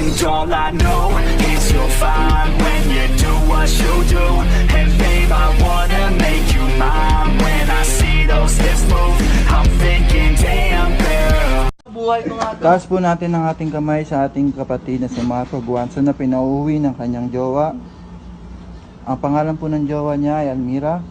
And all I know is you'll find when you do what you do. And babe, I wanna make you mine. When I see those hips move, I'm thinking, damn girl. Taas po natin ang ating kamay sa ating kapatid na si Marco Guanzo na pinauwi ng kanyang jowa. Ang pangalan po ng jowa niya ay Almira.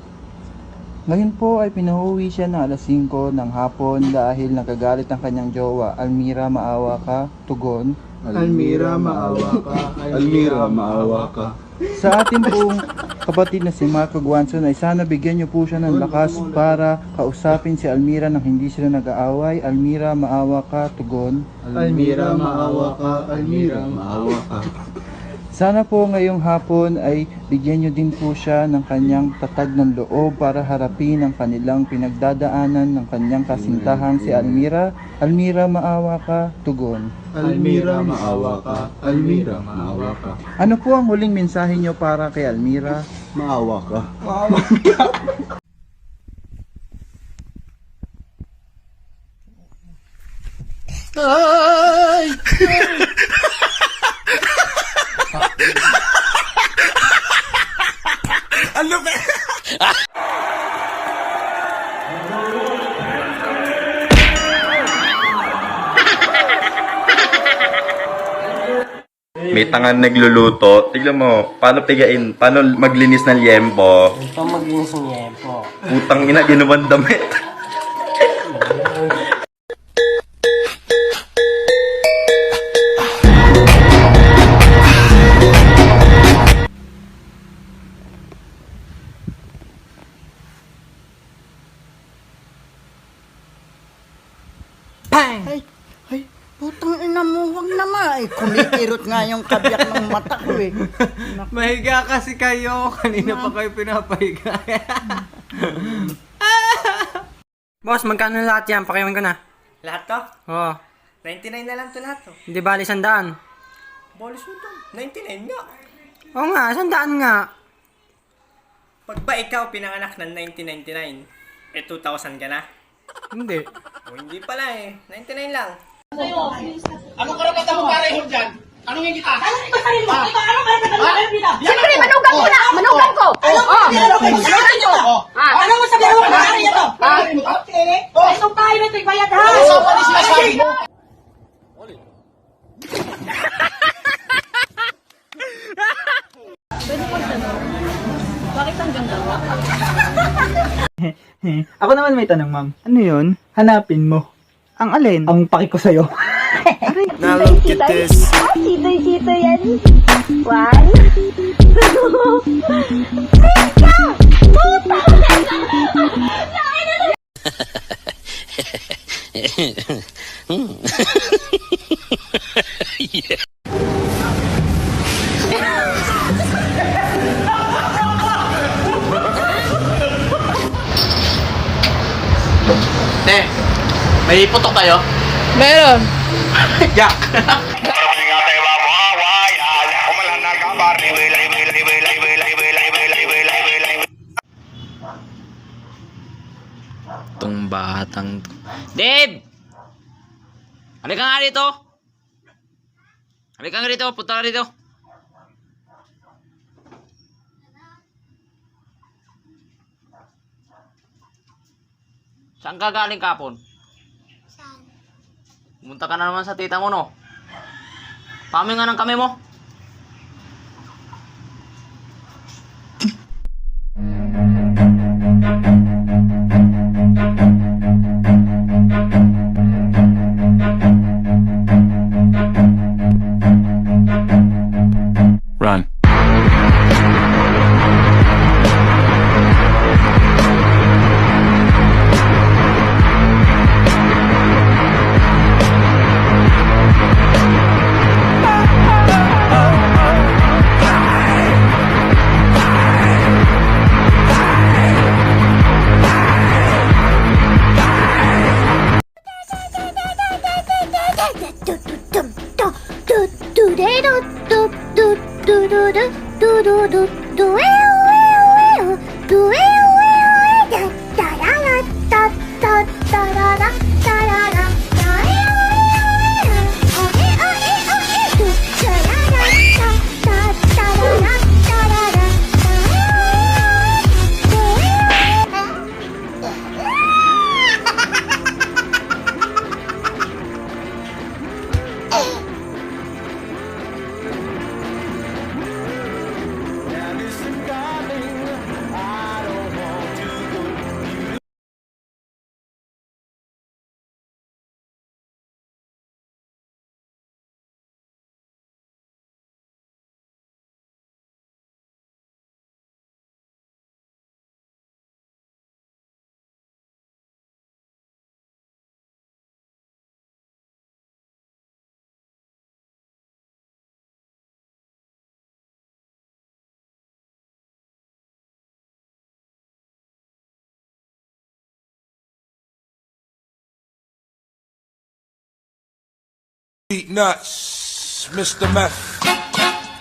Ngayon po ay pinauwi siya ng alas 5 ng hapon dahil nagagalit ang kanyang jowa. Almira, maawa ka, tugon. Almira, maawa ka. Almira, maawa ka. Sa ating pong kapatid na si Marco Guanzo ay sana bigyan niyo po siya ng lakas para kausapin si Almira nang hindi sila nag-aaway. Almira, maawa ka, tugon. Almira, maawa ka. Almira, maawa ka. Sana po ngayong hapon ay bigyan niyo din po siya ng kanyang tatag ng loob para harapin ang kanilang pinagdadaanan ng kanyang kasintahang si Almira. Almira, maawa ka, tugon. Almira, maawa ka. Almira, maawa ka. Ano po ang huling mensahe niyo para kay Almira? Maawa ka. May tangan nagluluto. Tignan mo, paano pigain, paano maglinis ng liempo. Ito maglinis ng yepo. Putang ina, ginawang damit. Bang! Ay, putang ina mo, wag naman. Ay, kumikirot nga yung kabyak ng mata ko eh. Mahiga kasi kayo. Kanina pa kayo pinapahiga. Boss, magkano lahat yan? Pakiwan ko na. Lahat to? Oo. 99 na lang to lahat to. Hindi bali 100. Bolis mo to. 99 nga. Oo nga, 100 nga. Pag ba ikaw pinanganak ng 1999, eh 2000 ka na? Hindi. O hindi pala eh. 99 lang. Anong karapatan mo para ihon dyan? Anong yung kita? Ano ito sarili mo? Ito, ano karapatan mo? Siyempre, manugang ko na! Manugang ko! Manugang ko! Ano mo sabihin mo? Ano ito? Itong tayo na ito, ibayad ha! Ano pa ni sinasabi mo? Ako naman may tanong, ma'am. Ano yun? Hanapin mo. Ang alin? Ang paki ko sa'yo. Now look at this. Chito yan. 1, 2, May putok kayo? Meron. Yak! Itong batang... Dave! Halika nga rito. Halika nga rito. Punta ka rito. Saan ka galing kapon? Saan? Pumunta ka na naman sa tita mo, no? Pami nga ng kami mo. Run. Beat nuts, Mr. Meth.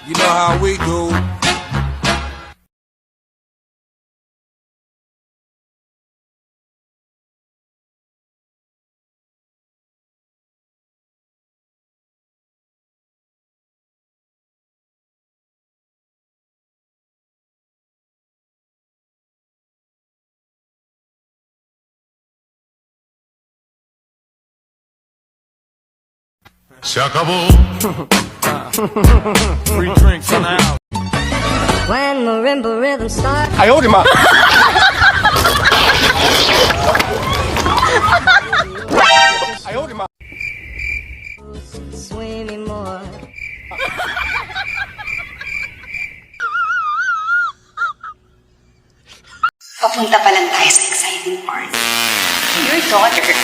You know how we do. Se acabó. Free drinks in the house. When marimba rhythm starts. Sway me more. Papunta pa lang tayo sa exciting part. Your daughter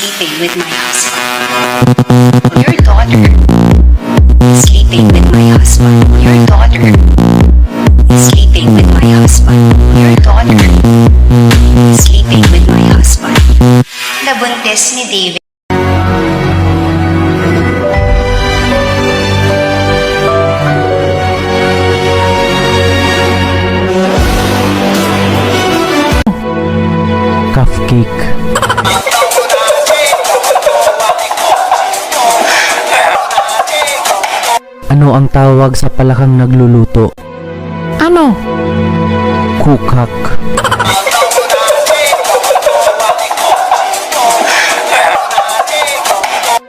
sleeping with my husband. Your daughter sleeping with my husband. Your daughter sleeping with my husband. Your daughter sleeping with my husband. Nabuntis ni David. Cupcake. Ano ang tawag sa palakang nagluluto? Ano? Kukak.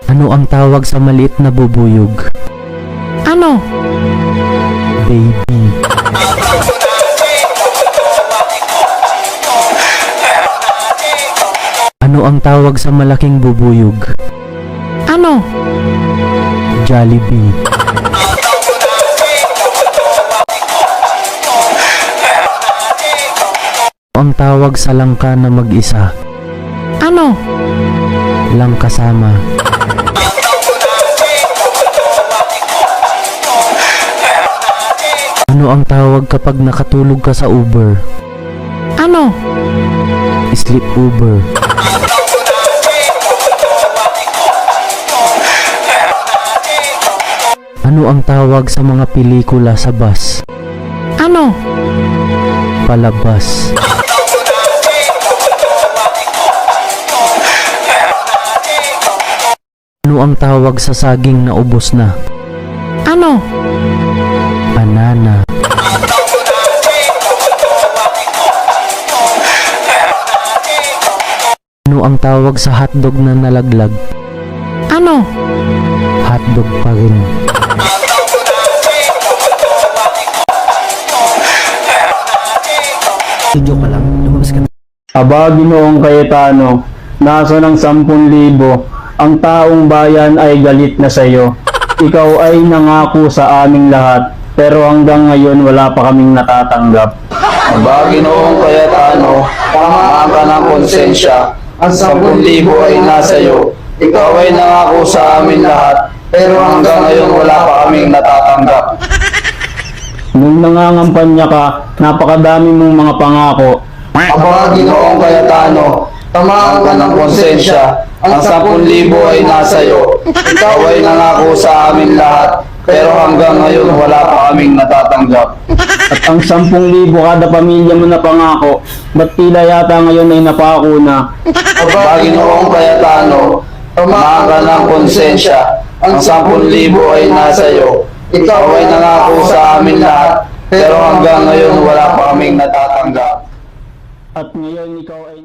Ano ang tawag sa maliit na bubuyog? Ano? Baby. Ano ang tawag sa malaking bubuyog? Ano? Jollibee. Ang tawag sa langka na mag-isa? Ano? Lang kasama. Ano ang tawag kapag nakatulog ka sa Uber? Ano? Sleep Uber. Ano ang tawag sa mga pelikula sa bus? Ano? Palabas. Ano ang tawag sa saging na ubos na? Ano? Banana. Ano ang tawag sa hotdog na nalaglag? Ano? Hotdog pa rin. Video ka lang, lumabas ka na. Aba, Ginoong Cayetano, nasa ng 10,000, ang taong bayan ay galit na sa iyo. Ikaw ay nangako sa aming lahat, pero hanggang ngayon wala pa kaming natatanggap. Aba, Ginoong Cayetano, tamaan ka ng konsensya. Ang 10,000 ay nasa iyo. Ikaw ay nangako sa amin lahat, pero hanggang ngayon wala pa kaming natatanggap. Nung nangangampanya ka, napakadami mong mga pangako. Aba, Ginoong Cayetano, tamaan ka ng konsensya. Ang 10,000 ay nasa iyo. Ikaw ay nangako sa amin lahat, pero hanggang ngayon wala pa kaming natatanggap. At ang 10,000 kada pamilya mo na pangako, ba't tila yata ngayon ay napako na? Aba, Ginoong Cayetano, tamaan ka ng konsensya. Ang 10,000 ay nasa iyo. Ikaw ay nangako sa amin lahat, pero hanggang ngayon wala pa kaming natatanggap. At ngayon ikaw ay